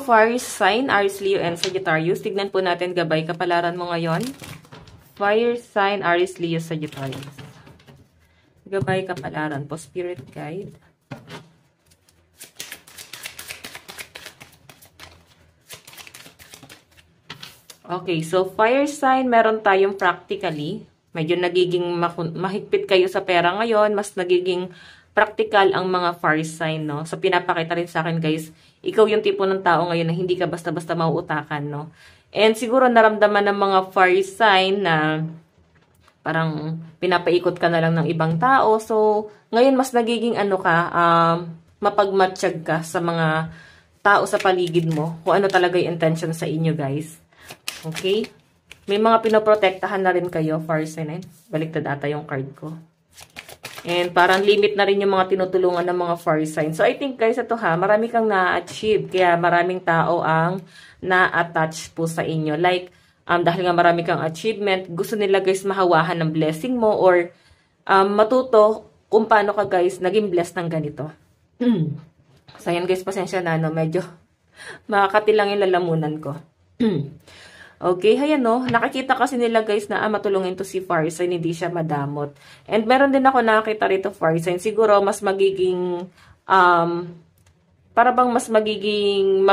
fire sign, Aries, Leo, and Sagittarius. Tignan po natin gabay kapalaran mo ngayon. Fire sign, Aries, Leo, Sagittarius. Gabay kapalaran po, spirit guide. Okay, so fire sign, meron tayong practically. Medyo nagiging mahigpit kayo sa pera ngayon, mas nagiging practical ang mga fire sign, no? So, pinapakita rin sa akin, guys, ikaw yung tipo ng tao ngayon na hindi ka basta-basta mauutakan, no? And siguro naramdaman ng mga fire sign na parang pinapaikot ka na lang ng ibang tao. So, ngayon mas nagiging mapagmatsyag ka sa mga tao sa paligid mo. Kung ano talaga yung intention sa inyo, guys. Okay? May mga pinoprotektahan na rin kayo, fire sign. Baliktad ata yung card ko. And parang limit na rin yung mga tinutulungan ng mga fire sign. So, I think, guys, ito ha, marami kang na-achieve. Kaya maraming tao ang na-attach po sa inyo. Like, dahil nga marami kang achievement, gusto nila, guys, mahawahan ng blessing mo or matuto kung paano ka, guys, naging blessed ng ganito. So, yan, guys, pasensya na, no? Medyo makakati lang yung lalamunan ko. Okay, ayan no. Nakikita kasi nila guys na matulungin to si fire sign, hindi siya madamot. And meron din ako nakakita rito fire sign. Siguro mas magiging, para bang mas magiging,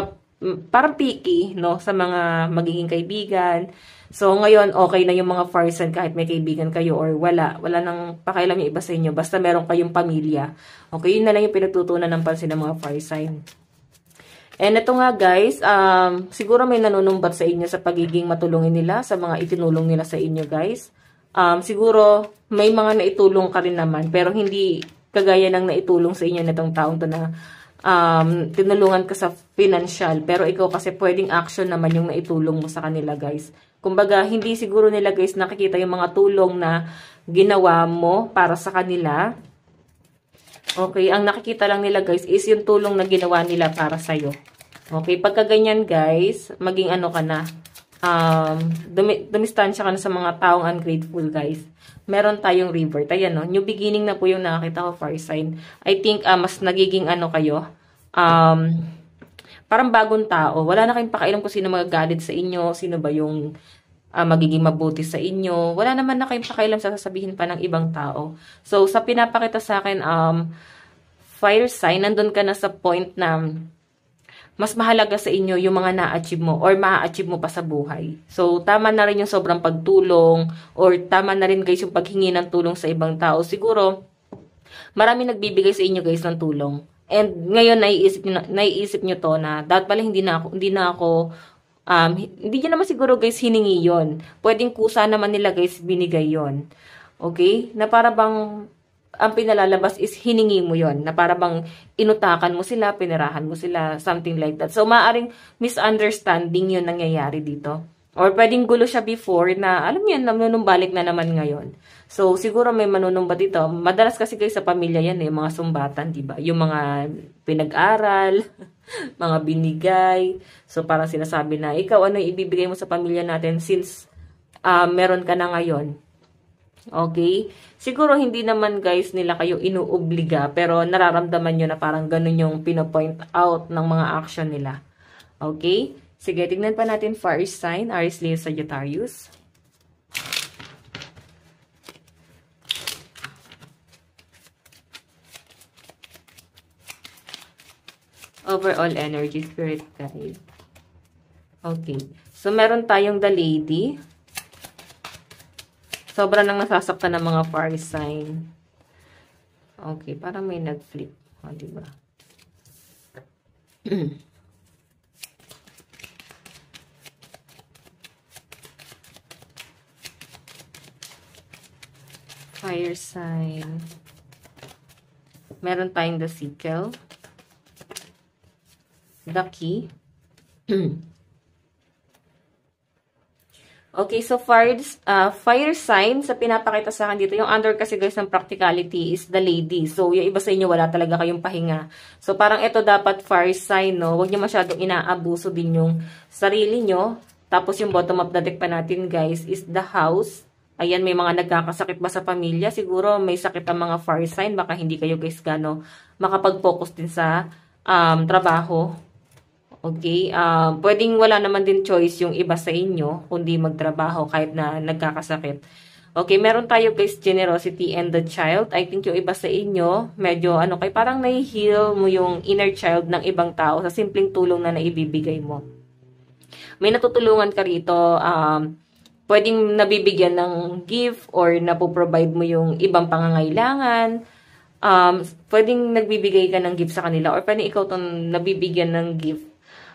parang picky, no? Sa mga magiging kaibigan. So, ngayon, okay na yung mga fire sign kahit may kaibigan kayo or wala. Wala nang pakialam yung iba sa inyo. Basta meron kayong pamilya. Okay, yun na lang yung pinagtutunan ng pansin ng mga fire sign. And ito nga guys, siguro may nanunumbat sa inyo sa pagiging matulungin nila, sa mga itinulong nila sa inyo guys. Siguro may mga naitulong ka rin naman, pero hindi kagaya ng naitulong sa inyo nitong taong to na tinulungan ka sa financial. Pero ikaw kasi pwedeng action naman yung naitulong mo sa kanila guys. Kumbaga, hindi siguro nila guys nakikita yung mga tulong na ginawa mo para sa kanila. Okay, ang nakikita lang nila guys is yung tulong na ginawa nila para sa'yo. Okay, pagka ganyan guys, maging ano ka na, dumistansya ka na sa mga taong ungrateful guys. Meron tayong revert. Ayan no, new beginning na po yung nakakita ko fire sign. I think mas nagiging ano kayo, parang bagong tao. Wala na kayong pakialam kung sino magagalit sa inyo, sino ba yung magiging mabuti sa inyo. Wala naman na kayong pakialam sa sasabihin pa ng ibang tao. So, sa pinapakita sa akin, fire sign, nandun ka na sa point na mas mahalaga sa inyo yung mga na-achieve mo or ma-achieve mo pa sa buhay. So, tama na rin yung sobrang pagtulong or tama na rin guys yung paghingi ng tulong sa ibang tao. Siguro, marami nagbibigay sa inyo guys ng tulong. And ngayon, naiisip nyo to na dapat pala hindi na ako hindi nyo naman siguro guys hiningi yon. Pwedeng kusa naman nila guys binigay yon. Okay? Na para bang ang pinalalabas is hiningi mo yon. Na para bang inutakan mo sila, pinirahan mo sila, something like that. So, maaring misunderstanding yun nangyayari dito. Or pwedeng gulo siya before na, alam mo yan, nanunumbalik na naman ngayon. So, siguro may manunumbat dito. Madalas kasi guys sa pamilya yan yung mga sumbatan, diba? Yung mga pinag-aral, mga binigay. So, parang sinasabi na, ikaw ano yung ibibigay mo sa pamilya natin since meron ka na ngayon. Okay? Siguro hindi naman guys nila kayo inuobliga, pero nararamdaman nyo na parang ganun yung pinopoint out ng mga action nila. Okay? Sige, tignan pa natin fire sign, Aries, Leo, Sagittarius. Overall energy, spirit guide. Okay. So, meron tayong the lady. Sobra nang nasasaktan ng mga fire sign. Okay. Parang may nag-flip. O, diba? Fire sign. Meron tayong the sickle. The key. Okay, so fire sign, sa pinapakita sa akin dito, yung under kasi guys ng practicality is the lady. So, yung iba sa inyo, wala talaga kayong pahinga. So, parang ito dapat fire sign, no? Huwag nyo masyadong inaabuso din yung sarili nyo. Tapos, yung bottom of the deck pa natin, guys, is the house. Ayan, may mga nagkakasakit ba sa pamilya? Siguro, may sakit ang mga fire sign. Baka hindi kayo guys gano makapag-focus din sa trabaho. Okay? Pwedeng wala naman din choice yung iba sa inyo, kundi magtrabaho kahit na nagkakasakit. Okay, meron tayo guys, generosity and the child. I think yung iba sa inyo, medyo kay parang nai-heal mo yung inner child ng ibang tao sa simpleng tulong na naibibigay mo. May natutulungan ka rito, pwedeng nabibigyan ng gift or napoprovide mo yung ibang pangangailangan. Pwedeng nagbibigay ka ng gift sa kanila or pwedeng ikaw itong nabibigyan ng gift.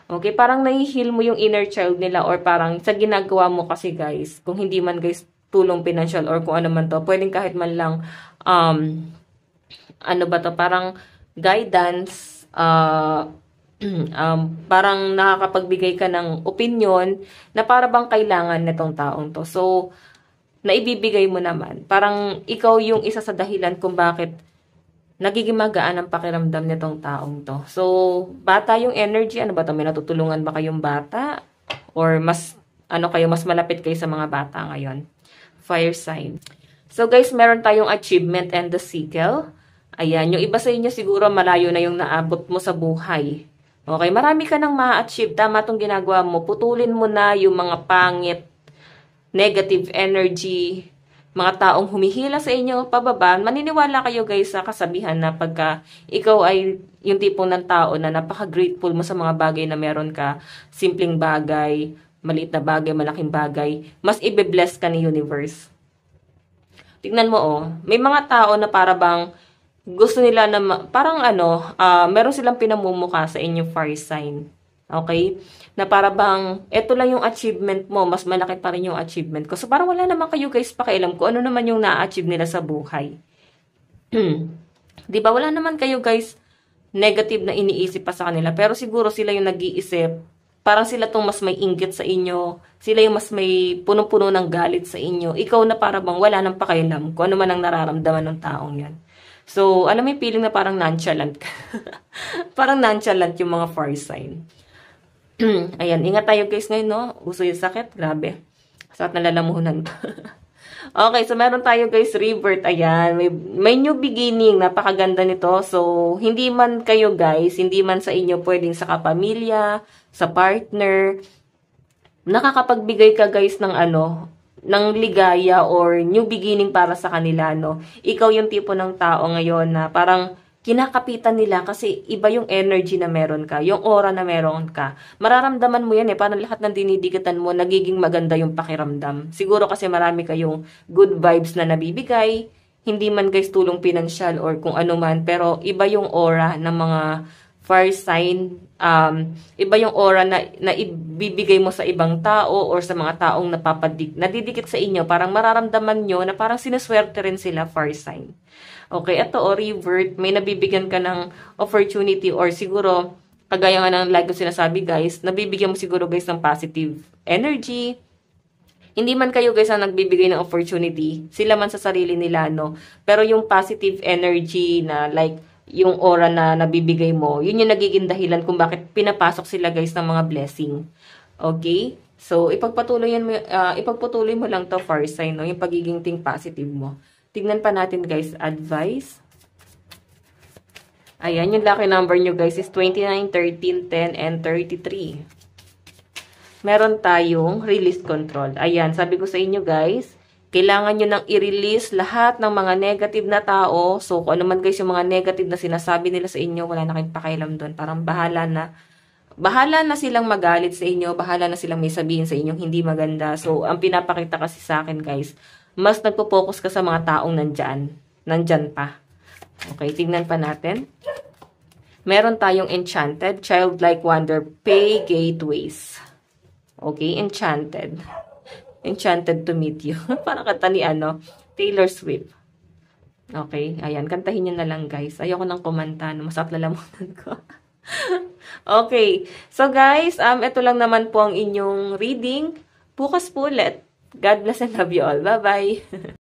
Okay, parang nai-heal mo yung inner child nila or parang sa ginagawa mo kasi guys, kung hindi man guys tulong financial or kung ano man to, pwedeng kahit man lang, parang guidance, parang nakakapagbigay ka ng opinion na para bang kailangan nitong taong to. So, naibibigay mo naman. Parang ikaw yung isa sa dahilan kung bakit nagiging magaan ang pakiramdam nitong taong to. So, bata yung energy. Ano ba to? May natutulungan ba kayong bata? Or mas malapit kayo sa mga bata ngayon? Fire sign. So guys, meron tayong achievement and the sickle. Ayan, yung iba sa inyo siguro malayo na yung naabot mo sa buhay. Okay, marami ka nang ma-achieve. Tama itong ginagawa mo. Putulin mo na yung mga pangit, negative energy, mga taong humihila sa inyo pababa. Maniniwala kayo guys sa kasabihan na pagka ikaw ay yung tipong ng tao na napaka-grateful mo sa mga bagay na meron ka, simpleng bagay, maliit na bagay, malaking bagay, mas ibe-bless ka ni universe. Tignan mo may mga tao na para bang gusto nila na, parang meron silang pinamumuka sa inyong fire sign. Okay? Na para bang, eto lang yung achievement mo, mas malaki pa rin yung achievement ko. So parang wala naman kayo guys pakialam kung ano naman yung na-achieve nila sa buhay. Diba? Wala naman kayo guys negative na iniisip pa sa kanila. Pero siguro sila yung nag-iisip, parang sila tong mas may inggit sa inyo. Sila yung mas may punong-puno ng galit sa inyo. Ikaw na para bang wala nang pakialam kung ano man ang nararamdaman ng taong yan. So, alam mo yung feeling na parang nonchalant ka. Parang nonchalant yung mga fire sign. Ayan, ingat tayo guys ngayon, no? Uso yung sakit, grabe. Sakit na lalamunan ko. Okay, so meron tayo guys, revert. Ayan, may new beginning. Napakaganda nito. So, hindi man kayo guys, hindi man sa inyo pwedeng sa kapamilya, sa partner, nakakapagbigay ka guys ng ng ligaya or new beginning para sa kanila, no? Ikaw yung tipo ng tao ngayon na parang kinakapitan nila kasi iba yung energy na meron ka, yung aura na meron ka. Mararamdaman mo yan parang lahat ng dinidikitan mo, nagiging maganda yung pakiramdam. Siguro kasi marami kayong good vibes na nabibigay, hindi man guys tulong pinansyal or kung ano man, pero iba yung aura ng mga fire sign, iba yung aura na ibibigay mo sa ibang tao or sa mga taong nadidikit sa inyo, parang mararamdaman nyo na parang sinuswerte rin sila, fire sign. Okay, ito revert, may nabibigyan ka ng opportunity or siguro, kagaya nga ng like ko sinasabi guys, nabibigyan mo siguro guys ng positive energy. Hindi man kayo guys ang nagbibigay ng opportunity, sila man sa sarili nila, no? Pero yung positive energy na like, yung aura na nabibigay mo, yun yung nagiging dahilan kung bakit pinapasok sila guys ng mga blessing. Okay? So, ipagpatuloy mo lang to fire sign, no? Yung pagiging think positive mo. Tignan pa natin guys, advice. Ayan, yung lucky number nyo guys is 29, 13, 10, and 33. Meron tayong release control. Ayan, sabi ko sa inyo guys, kailangan nyo nang i-release lahat ng mga negative na tao. So, kung ano man guys yung mga negative na sinasabi nila sa inyo, wala na kayong pakialam doon. Parang bahala na silang magalit sa inyo, bahala na silang may sabihin sa inyong hindi maganda. So, ang pinapakita kasi sa akin guys, mas nagpo-focus ka sa mga taong nandyan pa. Okay, tingnan pa natin. Meron tayong enchanted, childlike wonder, pay gateways. Okay, enchanted. Enchanted to meet you. Parang kanta ni Taylor Swift. Okay, ayan, kantahin nyo na lang guys. Ayoko nang kumanta, masakit lalamunan ko. Okay, so guys, ito lang naman po ang inyong reading. Bukas po ulit. God bless and love you all. Bye-bye.